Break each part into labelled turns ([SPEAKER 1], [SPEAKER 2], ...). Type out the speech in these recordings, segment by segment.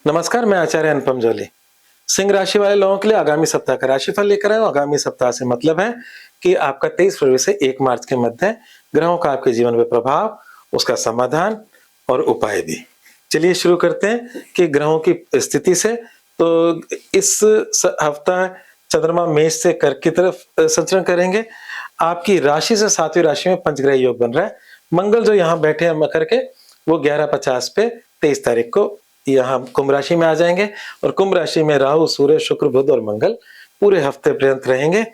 [SPEAKER 1] नमस्कार, मैं आचार्य अनुपम जौली। सिंह राशि वाले लोगों के लिए आगामी सप्ताह का राशिफल लेकर आए हूं। आगामी सप्ताह से मतलब है कि आपका 23 फरवरी से 1 मार्च के मध्य ग्रहों का आपके जीवन में प्रभाव, उसका समाधान और उपाय भी। चलिए शुरू करते हैं कि ग्रहों की स्थिति से। तो इस हफ्ता चंद्रमा मेष से कर्क की तरफ संचरण करेंगे। आपकी राशि से 7वीं राशि में पंचग्रह योग बन रहा है। मंगल जो यहाँ बैठे हैं मकर के, वो 11:50 पे 23 तारीख को यहाँ कुंभ राशि में आ जाएंगे और कुंभ राशि में राहु, सूर्य, शुक्र, बुध और मंगल पूरे हफ्ते पर्यंत रहेंगे।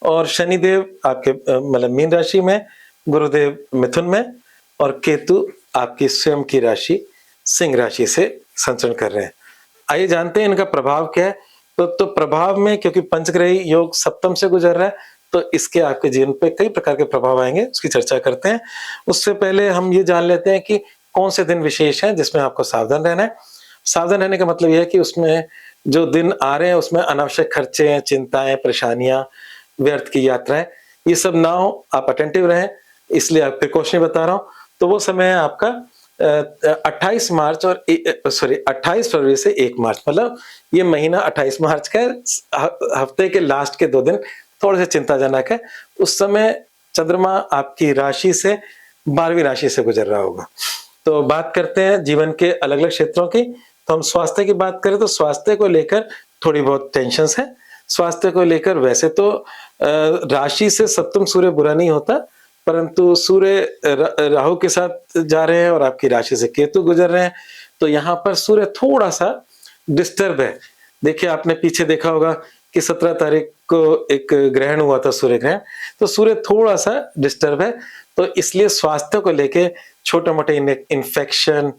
[SPEAKER 1] और शनिदेव आपके मतलब मीन राशि में, गुरुदेव मिथुन में और केतु आपकी स्वयं की राशि सिंह राशि से संचरण कर रहे हैं। आइए जानते हैं इनका प्रभाव क्या है। तो प्रभाव में, क्योंकि पंचग्रही योग सप्तम से गुजर रहा है, तो इसके आपके जीवन पे कई प्रकार के प्रभाव आएंगे, उसकी चर्चा करते हैं। उससे पहले हम ये जान लेते हैं कि कौन से दिन विशेष हैं जिसमें आपको सावधान रहना है। सावधान रहने का मतलब यह है कि उसमें जो दिन आ रहे हैं उसमें अनावश्यक खर्चे, चिंताएं, परेशानियां, व्यर्थ की यात्राएं, ये सब ना हो, आप अटेंटिव रहें, इसलिए आप प्रिकॉशनरी बता रहा हूं। तो वो समय है आपका 28 मार्च और 28 फरवरी से 1 मार्च, मतलब ये महीना 28 मार्च का हफ्ते के लास्ट के 2 दिन थोड़े से चिंताजनक है। उस समय चंद्रमा आपकी राशि से 12वीं राशि से गुजर रहा होगा। तो बात करते हैं जीवन के अलग अलग क्षेत्रों की। तो हम स्वास्थ्य की बात करें तो स्वास्थ्य को लेकर थोड़ी बहुत टेंशन है। स्वास्थ्य को लेकर वैसे तो राशि से सप्तम सूर्य बुरा नहीं होता, परंतु सूर्य राहु के साथ जा रहे हैं और आपकी राशि से केतु गुजर रहे हैं, तो यहाँ पर सूर्य थोड़ा सा डिस्टर्ब है। देखिए, आपने पीछे देखा होगा कि 17 तारीख को एक ग्रहण हुआ था, सूर्य ग्रहण, तो सूर्य थोड़ा सा डिस्टर्ब है। तो इसलिए स्वास्थ्य को लेके छोटे मोटे इन्फेक्शन,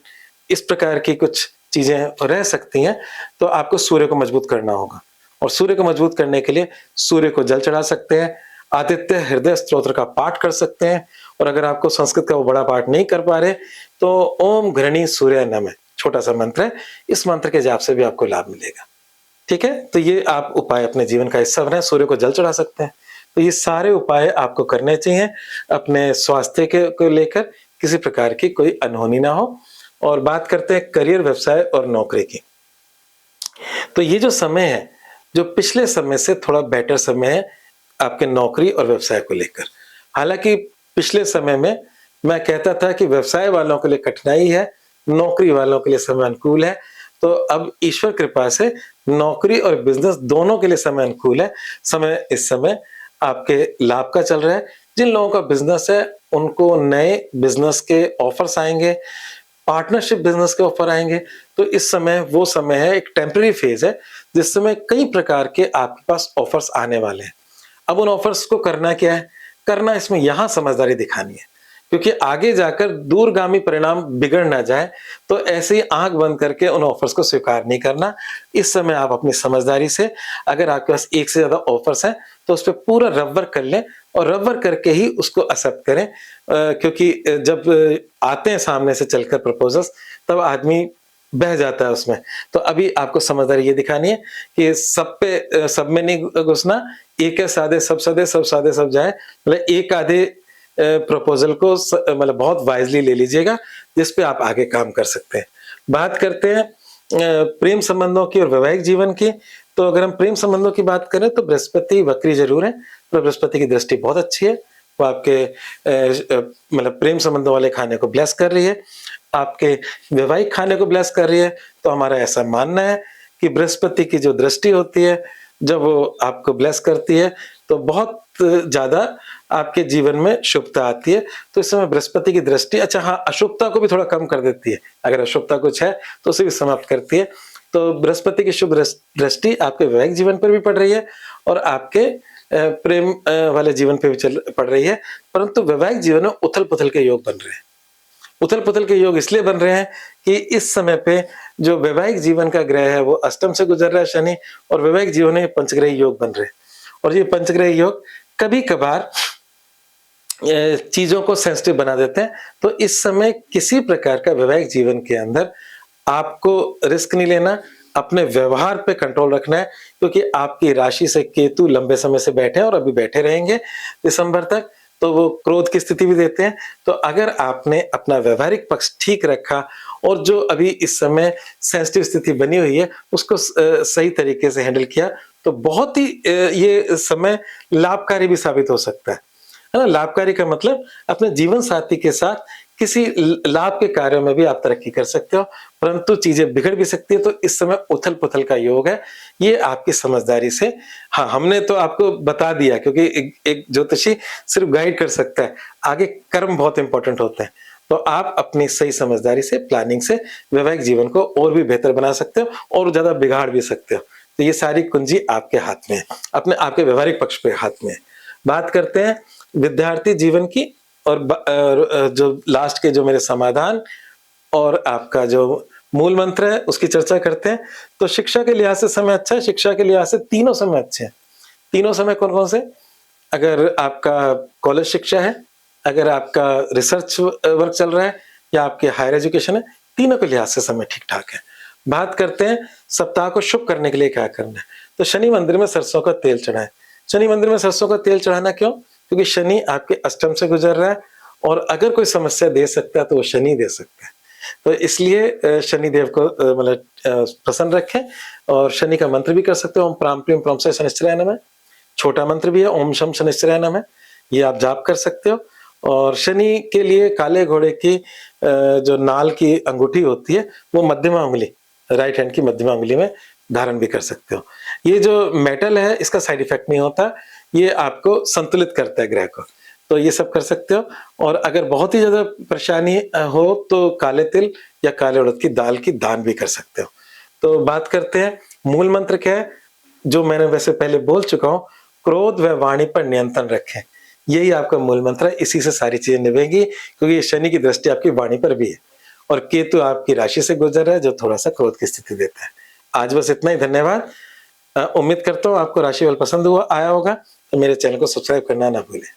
[SPEAKER 1] इस प्रकार की कुछ चीजें रह सकती हैं। तो आपको सूर्य को मजबूत करना होगा और सूर्य को मजबूत करने के लिए सूर्य को जल चढ़ा सकते हैं, आदित्य हृदय स्तोत्र का पाठ कर सकते हैं, और अगर आपको संस्कृत का वो बड़ा पाठ नहीं कर पा रहे तो ओम घृणी सूर्य नमः छोटा सा मंत्र है, इस मंत्र के जाप से भी आपको लाभ मिलेगा। ठीक है, तो ये आप उपाय अपने जीवन का हिस्सा बनाए, सूर्य को जल चढ़ा सकते हैं। तो ये सारे उपाय आपको करने चाहिए अपने स्वास्थ्य के को लेकर, किसी प्रकार की कोई अनहोनी ना हो। और बात करते हैं करियर, व्यवसाय और नौकरी की। तो ये जो समय है, जो पिछले समय से थोड़ा बेटर समय है आपके नौकरी और व्यवसाय को लेकर। हालांकि पिछले समय में मैं कहता था कि व्यवसाय वालों के लिए कठिनाई है, नौकरी वालों के लिए समय अनुकूल है। तो अब ईश्वर कृपा से नौकरी और बिजनेस दोनों के लिए समय अनुकूल है। समय इस समय आपके लाभ का चल रहा है। जिन लोगों का बिजनेस है उनको नए बिजनेस के ऑफर्स आएंगे, पार्टनरशिप बिजनेस के ऑफर आएंगे। तो इस समय वो समय है, एक टेम्पररी फेज है, जिस समय कई प्रकार के आपके पास ऑफर्स आने वाले हैं। अब उन ऑफर्स को करना क्या है? करना इसमें यहां समझदारी दिखानी है, क्योंकि आगे जाकर दूरगामी परिणाम बिगड़ ना जाए। तो ऐसे ही आंख बंद करके उन ऑफर्स को स्वीकार नहीं करना। इस समय आप अपनी समझदारी से, अगर आपके पास एक से ज्यादा ऑफर्स हैं तो उस पर पूरा रब वर्क कर लें और रब वर्क करके ही उसको एक्सेप्ट करें। क्योंकि जब आते हैं सामने से चलकर प्रपोजल्स, तब आदमी बह जाता है उसमें। तो अभी आपको समझदारी ये दिखानी है कि सब में नहीं घुसना। एक है साधे सब सदे, सब साधे सब जाए, मतलब एक आधे प्रपोजल को मतलब बहुत वाइजली ले लीजिएगा, जिस पे आप आगे काम कर सकते हैं। बात करते हैं प्रेम संबंधों की और वैवाहिक जीवन की। तो अगर हम प्रेम संबंधों की बात करें तो बृहस्पति वक्री जरूर है, पर बृहस्पति की दृष्टि बहुत अच्छी है। वो आपके मतलब प्रेम संबंधों वाले खाने को ब्लेस कर रही है, आपके वैवाहिक खाने को ब्लेस कर रही है। तो हमारा ऐसा मानना है कि बृहस्पति की जो दृष्टि होती है, जब वो आपको ब्लेस करती है, तो बहुत ज्यादा आपके जीवन में शुभता आती है। तो इस समय बृहस्पति की दृष्टि, अच्छा हाँ, अशुभता को भी थोड़ा कम कर देती है। अगर अशुभता कुछ है तो उसे भी समाप्त करती है। तो बृहस्पति की शुभ दृष्टि आपके वैवाहिक जीवन पर भी पड़ रही है और आपके प्रेम वाले जीवन पे भी पड़ रही है। परंतु वैवाहिक जीवन में उथल पुथल के योग बन रहे हैं। उथल पुथल के योग इसलिए बन रहे हैं कि इस समय पे जो वैवाहिक जीवन का ग्रह है वो अष्टम से गुजर रहा है, शनि, और वैवाहिक जीवन में पंचग्रही योग बन रहे हैं। और ये पंचग्रही योग कभी कभार चीजों को सेंसिटिव बना देते हैं। तो इस समय किसी प्रकार का वैवाहिक जीवन के अंदर आपको रिस्क नहीं लेना, अपने व्यवहार पे कंट्रोल रखना है, क्योंकि आपकी राशि से केतु लंबे समय से बैठे हैं और अभी बैठे रहेंगे दिसंबर तक। तो वो क्रोध की स्थिति भी देते हैं। तो अगर आपने अपना व्यवहारिक पक्ष ठीक रखा और जो अभी इस समय सेंसिटिव स्थिति बनी हुई है उसको सही तरीके से हैंडल किया तो बहुत ही ये समय लाभकारी भी साबित हो सकता है ना? लाभकारी का मतलब अपने जीवन साथी के साथ किसी लाभ के कार्यों में भी आप तरक्की कर सकते हो, परंतु चीजें बिगड़ भी सकती है। तो इस समय उथल-पुथल का योग है, ये आपकी समझदारी से हाँ, हमने तो आपको बता दिया क्योंकि एक ज्योतिषी सिर्फ गाइड कर सकता है, आगे कर्म बहुत इंपॉर्टेंट होते हैं। तो आप अपनी सही समझदारी से, प्लानिंग से वैवाहिक जीवन को और भी बेहतर बना सकते हो और ज़्यादा बिगाड़ भी सकते हो। तो ये सारी कुंजी आपके हाथ में है, आपके व्यावहारिक पक्ष पे हाथ में है। बात करते हैं विद्यार्थी जीवन की और जो लास्ट के जो मेरे समाधान और आपका जो मूल मंत्र है उसकी चर्चा करते हैं। तो शिक्षा के लिहाज से समय अच्छा है, शिक्षा के लिहाज से तीनों समय अच्छे हैं। तीनों समय कौन-कौन से? अगर आपका कॉलेज शिक्षा है, अगर आपका रिसर्च वर्क चल रहा है या आपके हायर एजुकेशन है, तीनों के लिहाज से समय ठीक-ठाक है। बात करते हैं सप्ताह को शुभ करने के लिए क्या करना है? तो शनि मंदिर में सरसों का तेल चढ़ाएँ। शनि मंदिर में सरसों का तेल चढ़ाना क्यों? क्योंकि शनि आपके अष्टम से गुजर रहा है और अगर कोई समस्या दे सकता है तो वो शनि दे सकता है। तो इसलिए शनिदेव को मतलब प्रसन्न रखें और शनि का मंत्र भी कर सकते हो। ओम प्राम प्रीम प्रमसे शनिश्चराय नमः। छोटा मंत्र भी है ओम शम शनिश्चराय नमः। ये आप जाप कर सकते हो और शनि के लिए काले घोड़े की जो नाल की अंगूठी होती है वो मध्यमा उंगली, राइट हैंड की मध्यमा उंगली में धारण भी कर सकते हो। ये जो मेटल है इसका साइड इफेक्ट नहीं होता, ये आपको संतुलित करता है ग्रह को। तो ये सब कर सकते हो और अगर बहुत ही ज़्यादा परेशानी हो तो काले तिल या काले उड़द की दाल की दान भी कर सकते हो। तो बात करते हैं मूल मंत्र क्या है? जो मैंने वैसे पहले बोल चुका हूँ, क्रोध व वाणी पर नियंत्रण रखें। यही आपका मूल मंत्र है, इसी से सारी चीज़ें निभेंगी क्योंकि ये शनि की दृष्टि आपकी वाणी पर भी है और केतु आपकी राशि से गुजर रहा है जो थोड़ा-सा क्रोध की स्थिति देता है। आज बस इतना ही, धन्यवाद। उम्मीद करता हूँ आपको राशिफल पसंद आया होगा, तो मेरे चैनल को सब्सक्राइब करना ना भूलें।